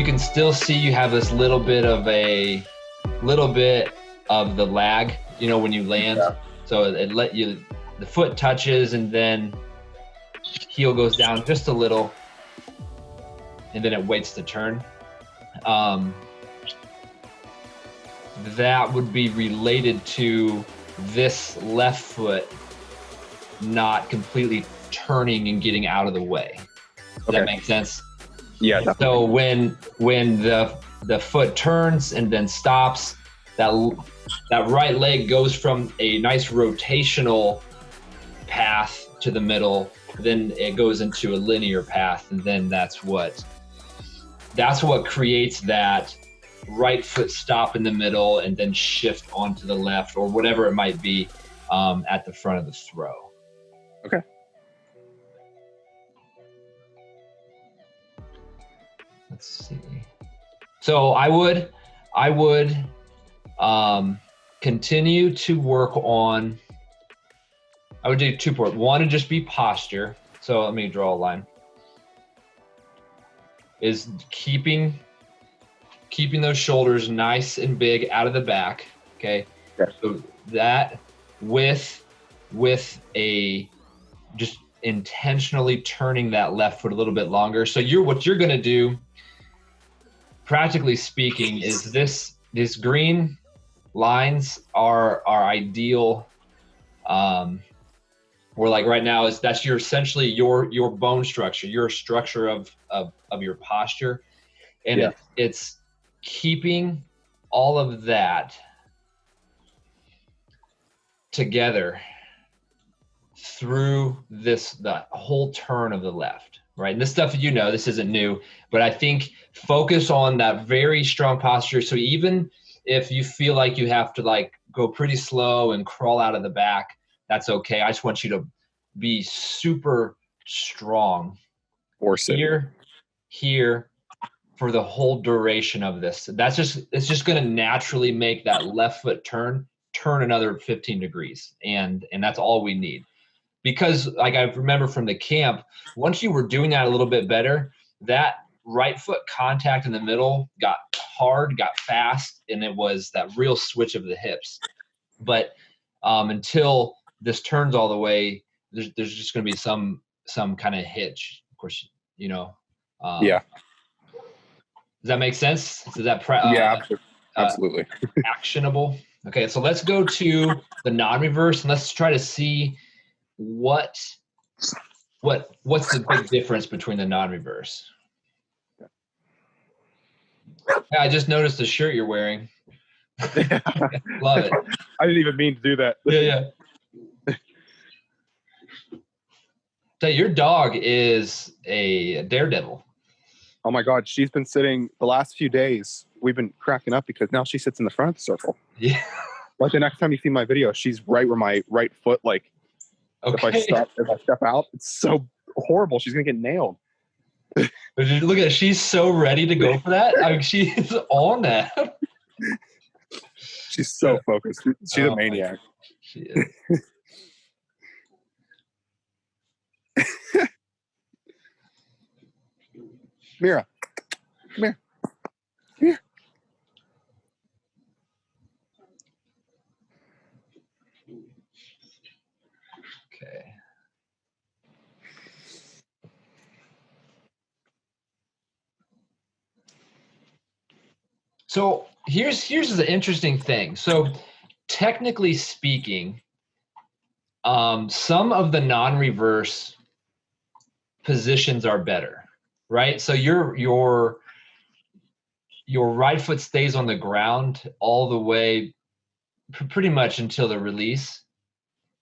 can still see you have this little bit of the lag, you know, when you land. Yeah. So the foot touches and then heel goes down just a little, and then it waits to turn. That would be related to this left foot not completely turning and getting out of the way. Does that make sense? Yeah. So when the foot turns and then stops, that right leg goes from a nice rotational path to the middle, then it goes into a linear path, and then that's what creates that right foot stop in the middle and then shift onto the left or whatever it might be at the front of the throw. Okay. Let's see. So I would continue to work on, I would do 2 parts. One would just be posture. So let me draw a line. Is keeping those shoulders nice and big out of the back, okay? Okay. So that with a just intentionally turning that left foot a little bit longer. So what you're gonna do, practically speaking, is this green lines are ideal. Where like right now that's essentially your bone structure, your structure of your posture, and it's keeping all of that together through the whole turn of the left, right? And this stuff, you know, this isn't new, but I think focus on that very strong posture. So even if you feel like you have to like go pretty slow and crawl out of the back, that's okay. I just want you to be super strong here for the whole duration of this. It's just going to naturally make that left foot turn another 15 degrees. And that's all we need. Because like I remember from the camp, once you were doing that a little bit better, that right foot contact in the middle got hard, got fast, and it was that real switch of the hips. But until this turns all the way, there's just going to be some kind of hitch. Of course, you know. Yeah. Does that make sense? Is that absolutely actionable? Okay, so let's go to the non-reverse and let's try to see what's the big difference between the non-reverse. Yeah, I just noticed the shirt you're wearing. Love it. I didn't even mean to do that. Yeah. So your dog is a daredevil. Oh my God, she's been sitting the last few days. We've been cracking up because now she sits in the front of the circle. Yeah. Like the next time you see my video, she's right where my right foot, like, okay. if I step out, it's so horrible. She's gonna get nailed. Look at, she's so ready to go for that. I mean, she is on that. She's so focused. She's a maniac. She is. Mira, come here. Come here. Okay. So here's the interesting thing. So technically speaking, some of the non-reverse positions are better, right? So your right foot stays on the ground all the way pretty much until the release.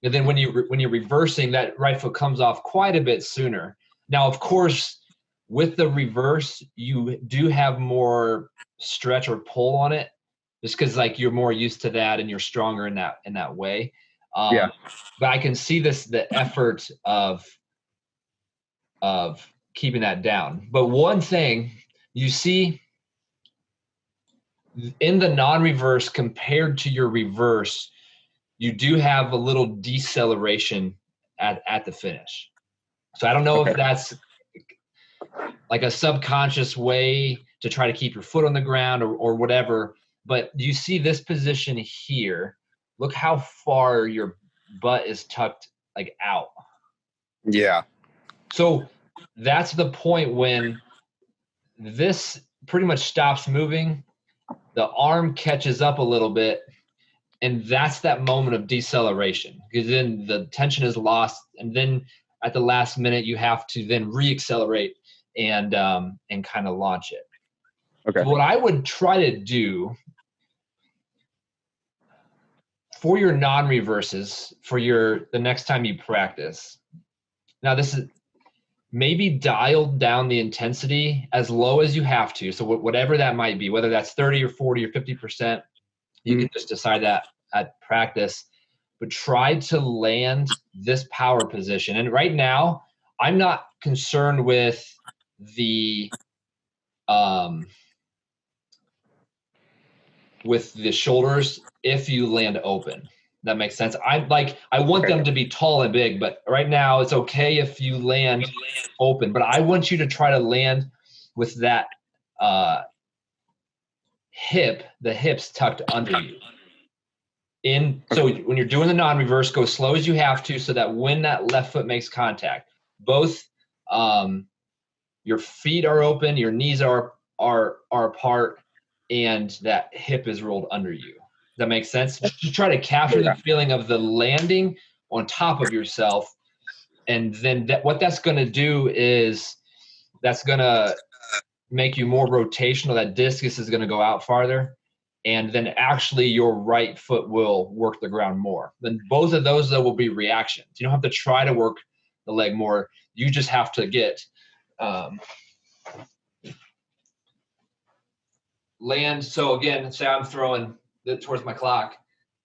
And then when you're reversing, that right foot comes off quite a bit sooner. Now, of course, with the reverse, you do have more stretch or pull on it, just because like you're more used to that and you're stronger in that way. Yeah. But I can see the effort of keeping that down. But one thing you see in the non-reverse compared to your reverse, you do have a little deceleration at the finish. So I don't know if that's like a subconscious way to try to keep your foot on the ground or whatever. But you see this position here, look how far your butt is tucked like out. Yeah. So that's the point when this pretty much stops moving, the arm catches up a little bit, and that's that moment of deceleration, because then the tension is lost, and then at the last minute you have to then re-accelerate and kind of launch it. Okay. So what I would try to do for your non-reverses for the next time you practice. Now this is maybe dial down the intensity as low as you have to. So whatever that might be, whether that's 30 or 40 or 50%, you can just decide that at practice, but try to land this power position. And right now I'm not concerned with the shoulders if you land open. That makes sense. I want them to be tall and big, but right now it's okay if you land open. But I want you to try to land with that the hips tucked under you. So when you're doing the non-reverse, go slow as you have to, so that when that left foot makes contact, both your feet are open, your knees are apart, and that hip is rolled under you. Does that make sense? Just try to capture the feeling of the landing on top of yourself. And then what that's going to do is that's going to make you more rotational. That discus is going to go out farther. And then actually your right foot will work the ground more. Then both of those, though, will be reactions. You don't have to try to work the leg more. You just have to get land. So again, say I'm throwing towards my clock,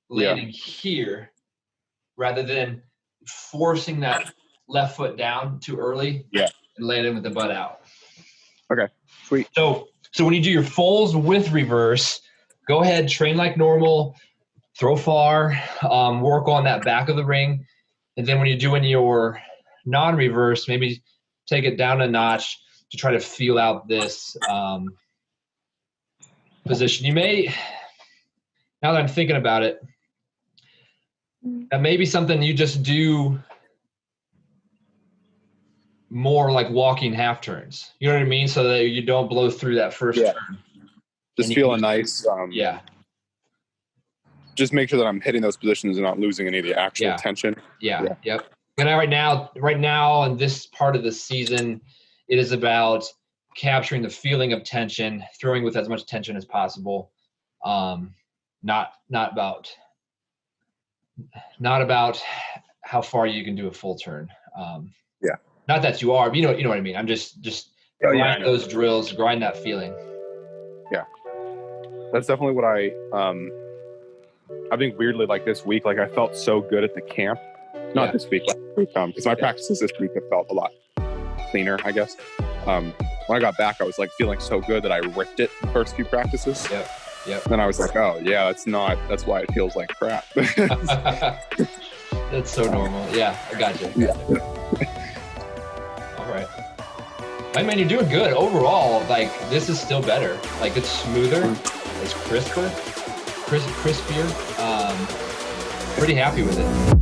landing here rather than forcing that left foot down too early and landing with the butt out. Okay, sweet. So when you do your fulls with reverse, go ahead, train like normal, throw far, work on that back of the ring. And then when you're doing your non-reverse, maybe take it down a notch to try to feel out this position. You may, now that I'm thinking about it, that may be something you just do more like walking half turns. You know what I mean? So that you don't blow through that first turn. Just feeling nice. Just make sure that I'm hitting those positions and not losing any of the actual tension. Yep. And right now in this part of the season, it is about capturing the feeling of tension, throwing with as much tension as possible. Not about how far you can do a full turn. Not that you are, but you know what I mean. I'm just grind those drills, grind that feeling. Yeah. That's definitely what I think weirdly, like this week, like I felt so good at the camp. Not this week, last week, because my practices this week have felt a lot cleaner, I guess. When I got back, I was like feeling so good that I ripped it the first few practices. Yep. Then I was like, oh yeah, that's why it feels like crap. That's so normal. Yeah, I got you. All right. I mean, you're doing good overall. Like this is still better. Like it's smoother, it's crispier. Pretty happy with it.